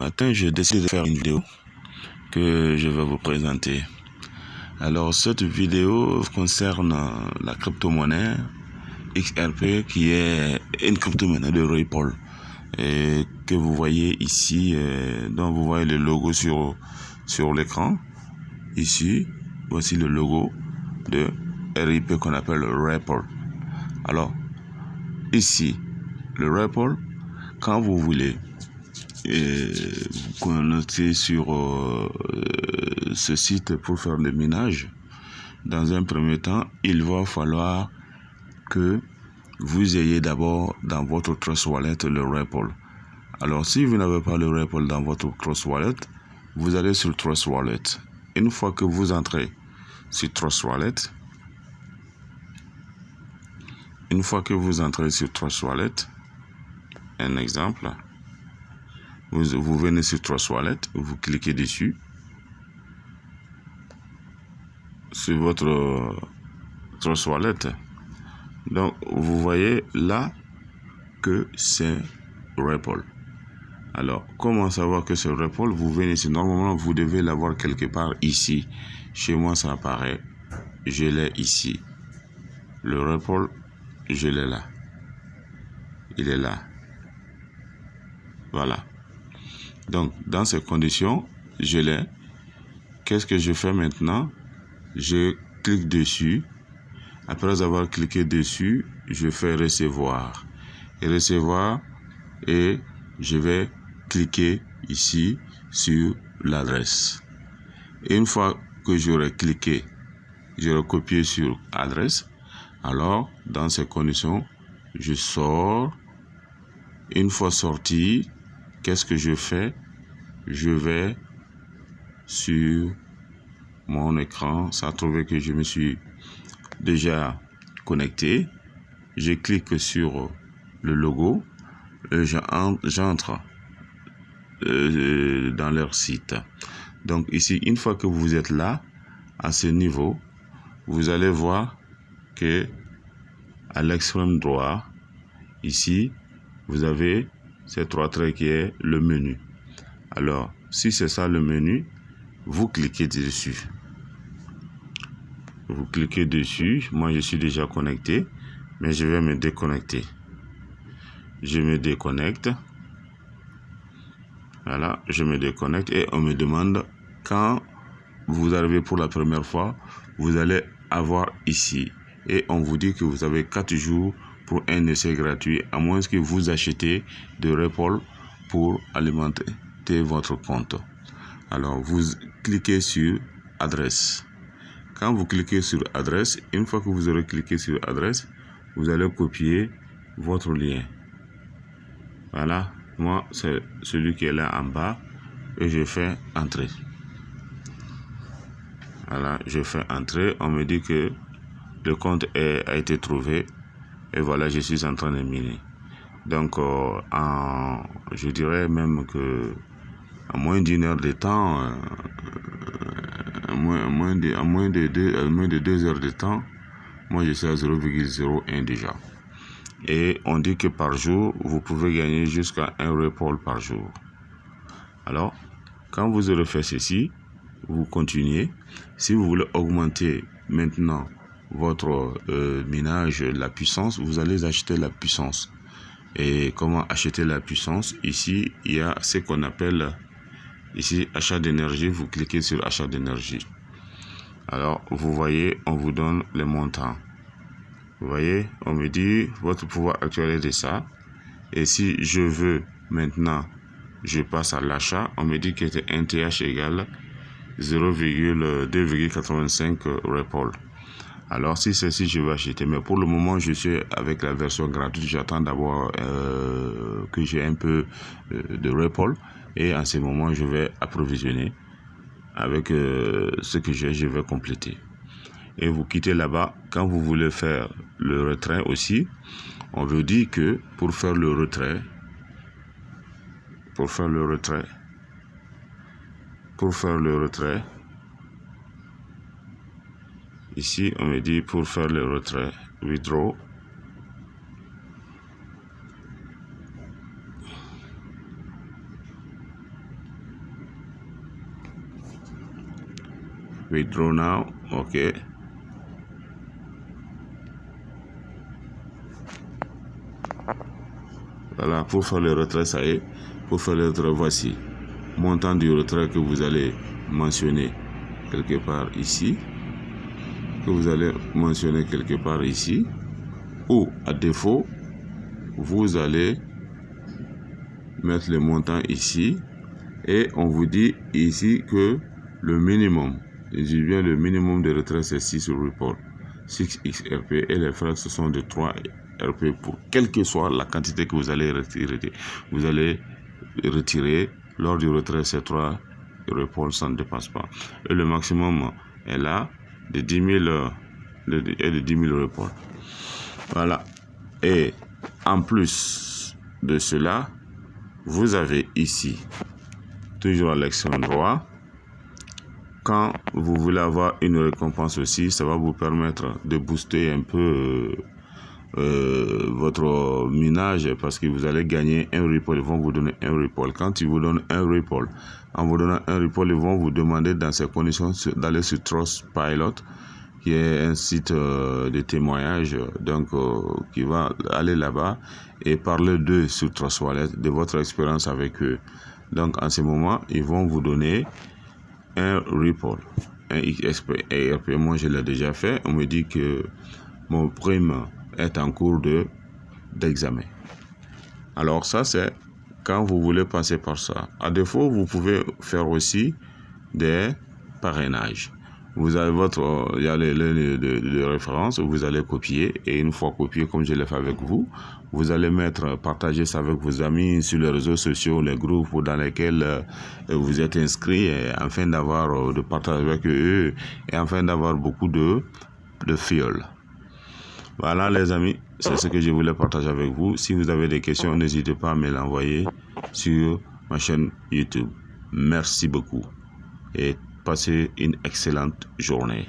matin, j'ai décidé de faire une vidéo que je vais vous présenter. Alors, cette vidéo concerne la crypto-monnaie XRP qui est une crypto-monnaie de Ripple et que vous voyez ici, dont vous voyez le logo sur l'écran. Ici, voici le logo de RIP qu'on appelle Ripple. Alors, ici, le Ripple, quand vous voulez vous connecter sur ce site pour faire le minage, dans un premier temps, il va falloir que vous ayez d'abord dans votre Trust Wallet le Ripple. Alors, si vous n'avez pas le Ripple dans votre Trust Wallet, vous allez sur Trust Wallet. Une fois que vous entrez sur Trust Wallet, un exemple, vous venez sur Trust Wallet, vous cliquez dessus, sur votre Trust Wallet. Donc, vous voyez là que c'est Ripple. Alors, comment savoir que c'est Ripple? Vous venez ici. Normalement, vous devez l'avoir quelque part ici. Chez moi, ça apparaît. Je l'ai ici. Le Ripple, je l'ai là. Il est là. Voilà. Donc, dans ces conditions, je l'ai. Qu'est-ce que je fais maintenant? Je clique dessus. Après avoir cliqué dessus, je fais recevoir. Et je vais cliquer ici sur l'adresse. Et une fois que j'aurai cliqué, j'aurai copié sur adresse. Alors, dans ces conditions, je sors. Une fois sorti, qu'est-ce que je fais? Je vais sur mon écran. Ça a trouvé que je me suis déjà connecté. Je clique sur le logo. J'entre dans leur site. Donc ici, une fois que vous êtes là, à ce niveau, vous allez voir que à l'extrême droit, ici, vous avez ces trois traits qui est le menu. Alors, si c'est ça le menu, vous cliquez dessus. Vous cliquez dessus. Moi, je suis déjà connecté, mais je vais me déconnecter. Je me déconnecte. Voilà, je me déconnecte et on me demande quand vous arrivez pour la première fois, vous allez avoir ici. Et on vous dit que vous avez 4 jours pour un essai gratuit, à moins que vous achetez de Ripple pour alimenter votre compte. Alors, vous cliquez sur adresse. Quand vous cliquez sur adresse, une fois que vous aurez cliqué sur adresse, vous allez copier votre lien. Voilà, moi, c'est celui qui est là en bas et je fais entrer. Voilà, je fais entrer. On me dit que le compte a été trouvé et voilà, je suis en train de miner. Donc, je dirais même que à moins d'une heure de temps, à moins de 2 heures de temps, moi je suis à 0,01 déjà. Et on dit que par jour, vous pouvez gagner jusqu'à 1 Ripple par jour. Alors, quand vous aurez fait ceci, vous continuez. Si vous voulez augmenter maintenant votre minage, la puissance, vous allez acheter la puissance. Et comment acheter la puissance? Ici, il y a ce qu'on appelle ici achat d'énergie. Vous cliquez sur achat d'énergie. Alors, vous voyez, on vous donne les montants. Vous voyez, on me dit votre pouvoir actuel est de ça. Et si je veux maintenant, je passe à l'achat, on me dit que c'est un TH égale 0,2,85 Ripple. Alors si ceci je vais acheter, mais pour le moment je suis avec la version gratuite. J'attends d'abord que j'ai un peu de Ripple et en ce moment je vais approvisionner avec ce que j'ai, je vais compléter. Et vous quittez là-bas. Quand vous voulez faire le retrait aussi, on vous dit que pour faire le retrait, ici on me dit pour faire le retrait, withdraw. Withdraw now. OK. Voilà, pour faire le retrait, ça y est. Pour faire le retrait, voici. Montant du retrait que vous allez mentionner quelque part ici. Ou à défaut, vous allez mettre le montant ici. Et on vous dit ici que le minimum, je dis bien le minimum de retrait, c'est 6 report, 6XRP, et les frais, ce sont de 3 RP pour quelle que soit la quantité que vous allez retirer. Vous allez retirer lors du retrait, ces 3 reports, ça ne dépasse pas. Et le maximum est là, de 10 000 reports. Voilà. Et en plus de cela, vous avez ici, toujours à l'extrême droit, quand vous voulez avoir une récompense aussi, ça va vous permettre de booster un peu votre minage, parce que vous allez gagner un report. Ils vont vous donner un report. Quand ils vous donnent un report, en vous donnant un report, ils vont vous demander dans ces conditions d'aller sur Trustpilot, qui est un site de témoignage, donc qui va aller là-bas et parler d'eux sur Trustwallet, de votre expérience avec eux. Donc en ce moment, ils vont vous donner un report, un XP ERP. Moi, je l'ai déjà fait. On me dit que mon prime est en cours d'examen. Alors ça, c'est quand vous voulez passer par ça. À défaut, vous pouvez faire aussi des parrainages. Vous avez il y a les lignes de référence, vous allez copier, et une fois copié, comme je l'ai fait avec vous, vous allez partager ça avec vos amis sur les réseaux sociaux, les groupes dans lesquels vous êtes inscrits, afin d'avoir de partager avec eux, et afin d'avoir beaucoup de fioles. Voilà les amis, c'est ce que je voulais partager avec vous. Si vous avez des questions, n'hésitez pas à me l'envoyer sur ma chaîne YouTube. Merci beaucoup et passez une excellente journée.